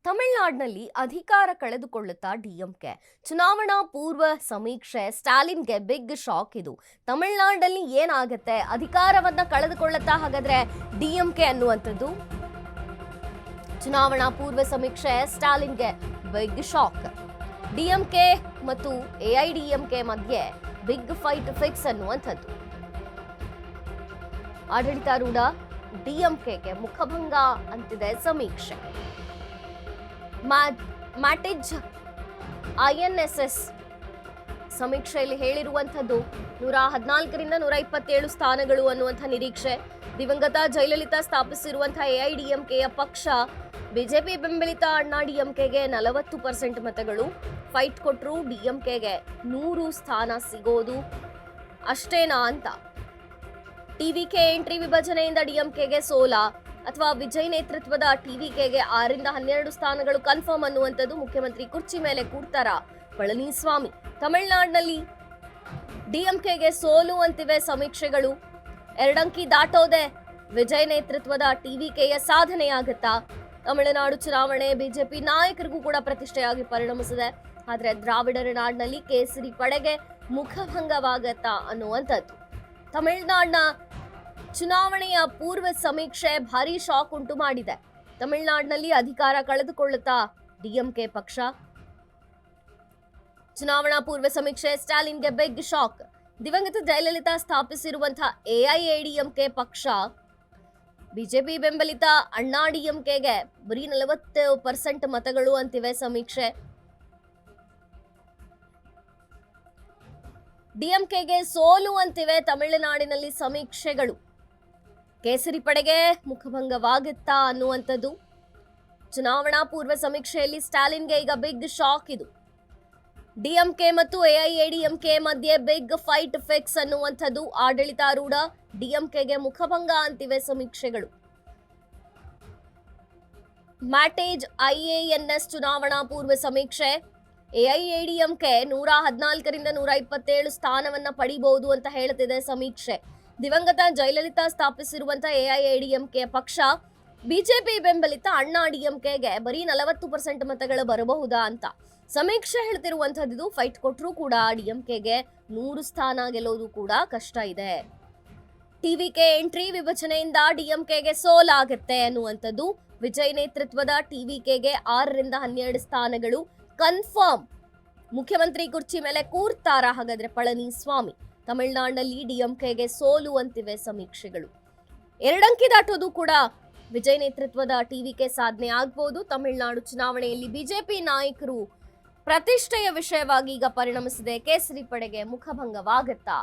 ತಮಿಳುನಾಡಿನಲ್ಲಿ ಅಧಿಕಾರ ಕಳೆದುಕೊಳ್ಳುತ್ತಾ ಡಿಎಂಕೆ ಚುನಾವಣಾ ಪೂರ್ವ ಸಮೀಕ್ಷೆ ಸ್ಟಾಲಿನ್ಗೆ ಬಿಗ್ ಶಾಕ್. ಇದು ತಮಿಳುನಾಡಿನಲ್ಲಿ ಏನಾಗುತ್ತೆ, ಅಧಿಕಾರವನ್ನ ಕಳೆದುಕೊಳ್ಳುತ್ತಾ ಹಾಗಾದ್ರೆ ಡಿಎಂಕೆ ಅನ್ನುವಂಥದ್ದು. ಚುನಾವಣಾ ಪೂರ್ವ ಸಮೀಕ್ಷೆ ಸ್ಟಾಲಿನ್ಗೆ ಬಿಗ್ ಶಾಕ್. ಡಿಎಂಕೆ ಮತ್ತು ಎಐಡಿಎಂಕೆ ಮಧ್ಯೆ ಬಿಗ್ ಫೈಟ್ ಫಿಕ್ಸ್ ಅನ್ನುವಂಥದ್ದು. ಆಡಳಿತಾರೂಢ ಡಿಎಂಕೆಗೆ ಮುಖಭಂಗ ಅಂತಿದೆ ಸಮೀಕ್ಷೆ. ಮ್ಯಾಟಿಜ್ ಐಎನ್ಎಸ್ಎಸ್ ಸಮೀಕ್ಷೆಯಲ್ಲಿ ಹೇಳಿರುವಂಥದ್ದು 114ರಿಂದ 127 ಸ್ಥಾನಗಳು ಅನ್ನುವಂಥ ನಿರೀಕ್ಷೆ. ದಿವಂಗತ ಜಯಲಲಿತಾ ಸ್ಥಾಪಿಸಿರುವಂತಹ ಎಐಡಿಎಂಕೆಯ ಪಕ್ಷ ಬಿಜೆಪಿ ಬೆಂಬಲಿತ ಅಣ್ಣಾ ಡಿಎಂಕೆಗೆ 40% ಮತಗಳು. ಫೈಟ್ ಕೊಟ್ಟರು ಡಿಎಂಕೆಗೆ 100 ಸ್ಥಾನ ಸಿಗೋದು ಅಷ್ಟೇನಾ ಅಂತ. ಟಿವಿಕೆ ಎಂಟ್ರಿ ವಿಭಜನೆಯಿಂದ ಡಿಎಂಕೆಗೆ ಸೋಲ ಅಥವಾ ವಿಜಯ್ ನೇತೃತ್ವದ ಟಿವಿಕೆಗೆ 6ರಿಂದ 12 ಸ್ಥಾನಗಳು ಕನ್ಫರ್ಮ್ ಅನ್ನುವಂಥದ್ದು. ಮುಖ್ಯಮಂತ್ರಿ ಕುರ್ಚಿ ಮೇಲೆ ಕೂರ್ತಾರ ಪಳನಿಸ್ವಾಮಿ. ತಮಿಳುನಾಡಿನಲ್ಲಿ ಡಿಎಂಕೆಗೆ ಸೋಲು ಅಂತಿವೆ ಸಮೀಕ್ಷೆಗಳು. 2 ಅಂಕಿ ದಾಟೋದೆ ವಿಜಯ್ ನೇತೃತ್ವದ ಟಿವಿಕೆಯ ಸಾಧನೆಯಾಗುತ್ತಾ? ತಮಿಳುನಾಡು ಚುನಾವಣೆ ಬಿಜೆಪಿ ನಾಯಕರಿಗೂ ಕೂಡ ಪ್ರತಿಷ್ಠೆಯಾಗಿ ಪರಿಣಮಿಸಿದೆ. ಆದ್ರೆ ದ್ರಾವಿಡರ ನಾಡಿನಲ್ಲಿ ಕೇಸರಿ ಪಡೆಗೆ ಮುಖಭಂಗವಾಗತ್ತಾ ಅನ್ನುವಂಥದ್ದು. ತಮಿಳುನಾಡಿನ ಚುನಾವಣೆಯ ಪೂರ್ವ ಸಮೀಕ್ಷೆ ಭಾರಿ ಶಾಕ್ ಉಂಟು ಮಾಡಿದೆ. ತಮಿಳುನಾಡಿನಲ್ಲಿ ಅಧಿಕಾರ ಕಳೆದುಕೊಳ್ಳುತ್ತಾ ಡಿಎಂಕೆ ಪಕ್ಷ. ಚುನಾವಣಾ ಪೂರ್ವ ಸಮೀಕ್ಷೆ ಸ್ಟಾಲಿನ್ಗೆ ಬಿಗ್ ಶಾಕ್. ದಿವಂಗತ ಜಯಲಲಿತಾ ಸ್ಥಾಪಿಸಿರುವಂತಹ ಎಐಎಡಿಎಂಕೆ ಪಕ್ಷ ಬಿಜೆಪಿ ಬೆಂಬಲಿತ ಅಣ್ಣಾ ಡಿಎಂಕೆಗೆ ಬರೀ 40% ಮತಗಳು ಅಂತಿವೆ ಸಮೀಕ್ಷೆ. ಡಿಎಂಕೆಗೆ ಸೋಲು ಅಂತಿವೆ ತಮಿಳುನಾಡಿನಲ್ಲಿ ಸಮೀಕ್ಷೆಗಳು. ಕೇಸರಿ ಪಡೆಗೆ ಮುಖಭಂಗವಾಗುತ್ತಾ ಅನ್ನುವಂಥದ್ದು. ಚುನಾವಣಾ ಪೂರ್ವ ಸಮೀಕ್ಷೆಯಲ್ಲಿ ಸ್ಟಾಲಿನ್ಗೆ ಈಗ ಬಿಗ್ ಶಾಕ್. ಇದು ಡಿಎಂಕೆ ಮತ್ತು ಎಐಎಡಿಎಂಕೆ ಮಧ್ಯೆ ಬಿಗ್ ಫೈಟ್ ಫಿಕ್ಸ್ ಅನ್ನುವಂಥದ್ದು. ಆಡಳಿತಾರೂಢ ಡಿಎಂಕೆಗೆ ಮುಖಭಂಗ ಅಂತಿವೆ ಸಮೀಕ್ಷೆಗಳು. ಮ್ಯಾಟೇಜ್ ಐಎಎನ್ಎಸ್ ಚುನಾವಣಾ ಪೂರ್ವ ಸಮೀಕ್ಷೆ ಎಐಎಡಿಎಂಕೆ 114ರಿಂದ 127 ಸ್ಥಾನವನ್ನ ಪಡಿಬಹುದು ಅಂತ ಹೇಳ್ತಿದೆ ಸಮೀಕ್ಷೆ. ದಿವಂಗತ ಜಯಲಲಿತಾ ಸ್ಥಾಪಿಸಿರುವಂತಹ ಎಐಎಡಿಎಂಕೆ ಪಕ್ಷ ಬಿಜೆಪಿ ಬೆಂಬಲಿತ ಅಣ್ಣಾ ಡಿಎಂಕೆಗೆ ಬರೀ 40% ಮತಗಳು ಬರಬಹುದಾ ಅಂತ ಸಮೀಕ್ಷೆ ಹೇಳ್ತಿರುವಂತದ್ದು. ಫೈಟ್ ಕೊಟ್ಟರೂ ಕೂಡ ಡಿಎಂಕೆಗೆ 100 ಸ್ಥಾನ ಗೆಲ್ಲೋದು ಕೂಡ ಕಷ್ಟ ಇದೆ. ಟಿವಿಕೆ ಎಂಟ್ರಿ ವಿಭಜನೆಯಿಂದ ಡಿಎಂಕೆಗೆ ಸೋಲಾಗುತ್ತೆ ಅನ್ನುವಂಥದ್ದು. ವಿಜಯ್ ನೇತೃತ್ವದ ಟಿವಿಕೆಗೆ 6ರಿಂದ 12 ಸ್ಥಾನಗಳು ಕನ್ಫರ್ಮ್. ಮುಖ್ಯಮಂತ್ರಿ ಕುರ್ಚಿ ಮೇಲೆ ಕೂರ್ತಾರ ಹಾಗಾದ್ರೆ ಪಳನಿಸ್ವಾಮಿ? ತಮಿಳುನಾಡಿನಲ್ಲಿ ಡಿಎಂಕೆಗೆ ಸೋಲು ಅಂತಿವೆ ಸಮೀಕ್ಷೆಗಳು. 2 ಅಂಕಿ ದಾಟೋದು ಕೂಡ ವಿಜಯ್ ನೇತೃತ್ವದ ಟಿವಿಕೆ ಸಾಧನೆ ಆಗ್ಬಹುದು. ತಮಿಳುನಾಡು ಚುನಾವಣೆಯಲ್ಲಿ ಬಿಜೆಪಿ ನಾಯಕರು ಪ್ರತಿಷ್ಠೆಯ ವಿಷಯವಾಗಿ ಈಗ ಪರಿಣಮಿಸಿದೆ. ಕೇಸರಿ ಪಡೆಗೆ ಮುಖಭಂಗವಾಗುತ್ತಾ?